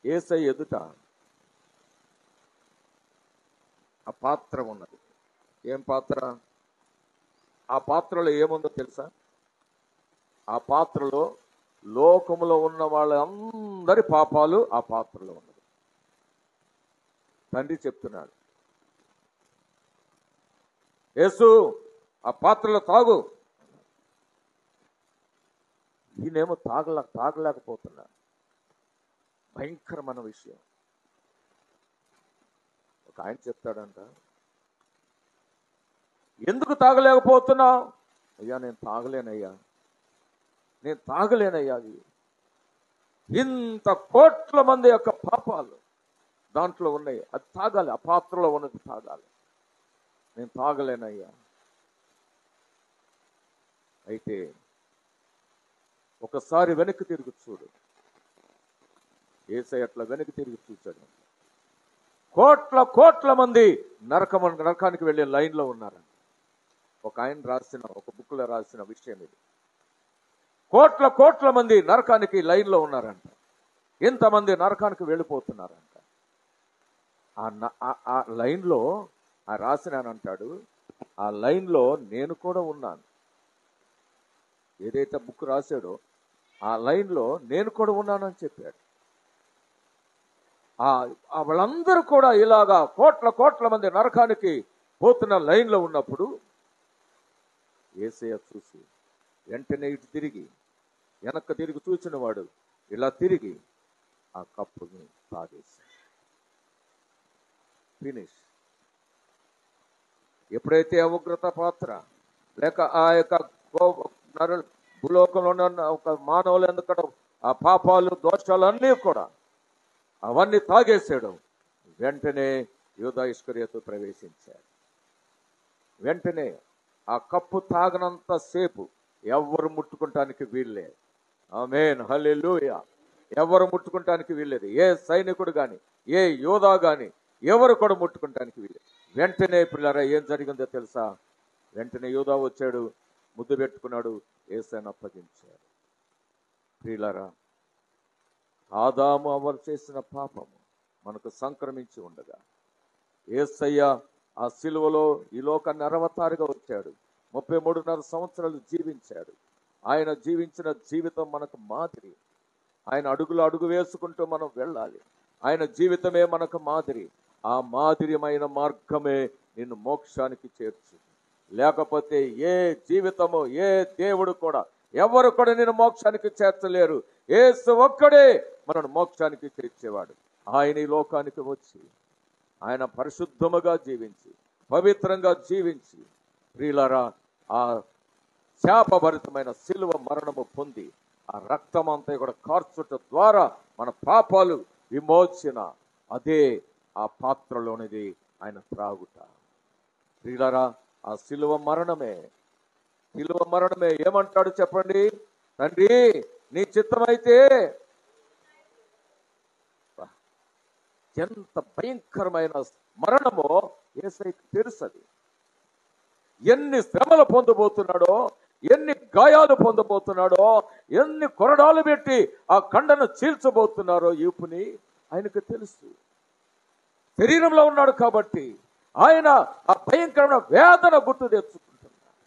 యేసయ్య ఎదుట ఆ పాత్ర ఉన్నది. ఏం పాత్ర? ఆ పాత్రలో ఏముందో తెలుసా? ఆ పాత్రలో లోకములో ఉన్న వాళ్ళందరి పాపాలు ఆ పాత్రలో ఉన్నది. తండ్రి చెప్తున్నాడు, యేసు ఆ పాత్రలో తాగు. ఈయనేమో తాగలేకపోతున్నాడు. భయంకరమైన విషయం. ఒక ఆయన చెప్తాడంట, ఎందుకు తాగలేకపోతున్నావు? అయ్యా నేను తాగలేనయ్యా. అది ఇంత కోట్ల మంది యొక్క పాపాలు దాంట్లో ఉన్నాయి, అది తాగాలి, ఆ పాత్రలో ఉన్నది తాగాలి. నేను తాగలేనయ్యా. అయితే ఒకసారి వెనక్కి తిరిగి చూడు. యేసయ్య అట్లా వెనక్కి తిరిగి చూశాడు. కోట్ల మంది నరకానికి వెళ్ళే లైన్లో ఉన్నారంట. ఒక ఆయన ఒక బుక్లో రాసిన విషయం ఇది. కోట్ల మంది నరకానికి లైన్లో ఉన్నారంట. ఇంతమంది నరకానికి వెళ్ళిపోతున్నారంట. ఆ లైన్లో ఆ రాసినానంటాడు, ఆ లైన్లో నేను కూడా ఉన్నాను. ఏదైతే బుక్ రాశాడో ఆ లైన్లో నేను కూడా ఉన్నానని చెప్పాడు. వాళ్ళందరూ కూడా ఇలాగా కోట్ల మంది నరకానికి పోతున్న లైన్లో ఉన్నప్పుడు యేసయ్య చూసి వెంటనే ఇటు తిరిగి వెనక్కి తిరిగి చూసిన వాడు ఇలా తిరిగి ఆ కప్పుని తాగేశాడు. ఫినిష్. ఎప్పుడైతే ఆ ఉగ్రత పాత్ర లేక ఆ యొక్క భూలోకంలో ఉన్న ఒక మానవులు ఎందుకంటే ఆ పాపాలు దోషాలు అన్నీ కూడా అవన్నీ తాగేశాడు. వెంటనే యూదా ఇస్కరియోతు ప్రవేశించాడు. వెంటనే ఆ కప్పు తాగనంత సేపు ఎవరు ముట్టుకుంటానికి వీల్లేదు. ఆమేన్, హల్లెలూయా. ఎవరు ముట్టుకుంటానికి వీల్లేదు. ఏ సైనికుడు కానీ ఏ యోధా కానీ ఎవరు కూడా ముట్టుకుంటానికి వీల్లేదు. వెంటనే పిల్లరా ఏం జరిగిందో తెలుసా? వెంటనే యోధా వచ్చాడు, ముద్దు పెట్టుకున్నాడు, యేసయ్యను అప్పగించాడు. ప్రియులారా, ఆదాము అవ్వలు చేసిన పాపము మనకు సంక్రమించి ఉండగా యేసయ్య ఆ సిలువలో ఈ లోకాన్ని అరవతారుగా వచ్చాడు. 33.5 సంవత్సరాలు జీవించాడు. ఆయన జీవించిన జీవితం మనకు మాదిరి. ఆయన అడుగు వేసుకుంటూ మనం వెళ్ళాలి. ఆయన జీవితమే మనకు మాదిరి. ఆ మాదిరిమైన మార్గమే నిన్ను మోక్షానికి చేర్చు. లేకపోతే ఏ జీవితము ఏ దేవుడు కూడా ఎవరు కూడా నిన్ను మోక్షానికి చేర్చలేరు. యేసు ఒక్కడే మనను మోక్షానికి చేర్చేవాడు. ఆయన ఈ లోకానికి వచ్చి ఆయన పరిశుద్ధముగా జీవించి పవిత్రంగా జీవించి ప్రియులారా ఆ శాపభరితమైన సిలువ మరణము పొంది ఆ రక్తం అంతా కూడా కార్చుట ద్వారా మన పాపాలు విమోచన. అదే ఆ పాత్రలోనిది ఆయన త్రాగుట. ప్రియులారా ఆ సిలువ మరణమే ఏమంటాడు చెప్పండి? తండ్రి నీ చిత్తమైతే. ఎంత భయంకరమైన మరణమో యేసయ్యకి తెలుసది. ఎన్ని శ్రమలు పొందబోతున్నాడో, ఎన్ని గాయాలు పొందబోతున్నాడో, ఎన్ని కొరడాలు పెట్టి ఆ కండను చీల్చబోతున్నారో ఈపుని ఆయనకు తెలుసు. శరీరంలో ఉన్నాడు కాబట్టి ఆయన ఆ భయంకరమైన వేదన గుర్తు తెచ్చుకుంటున్నాడు.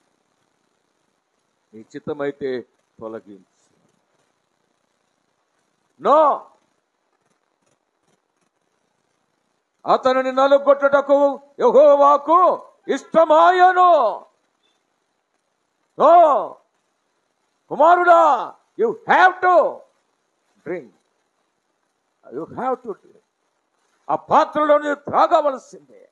నీ చిత్తమైతే తొలగించు. నో, అతనిని నలుగొట్టుటకు యెహోవాకు ఇష్టమాయను. నో కుమారుడా, యు హ్యావ్ టు డ్రింక్. ఆ పాత్రలో త్రాగవలసిందే.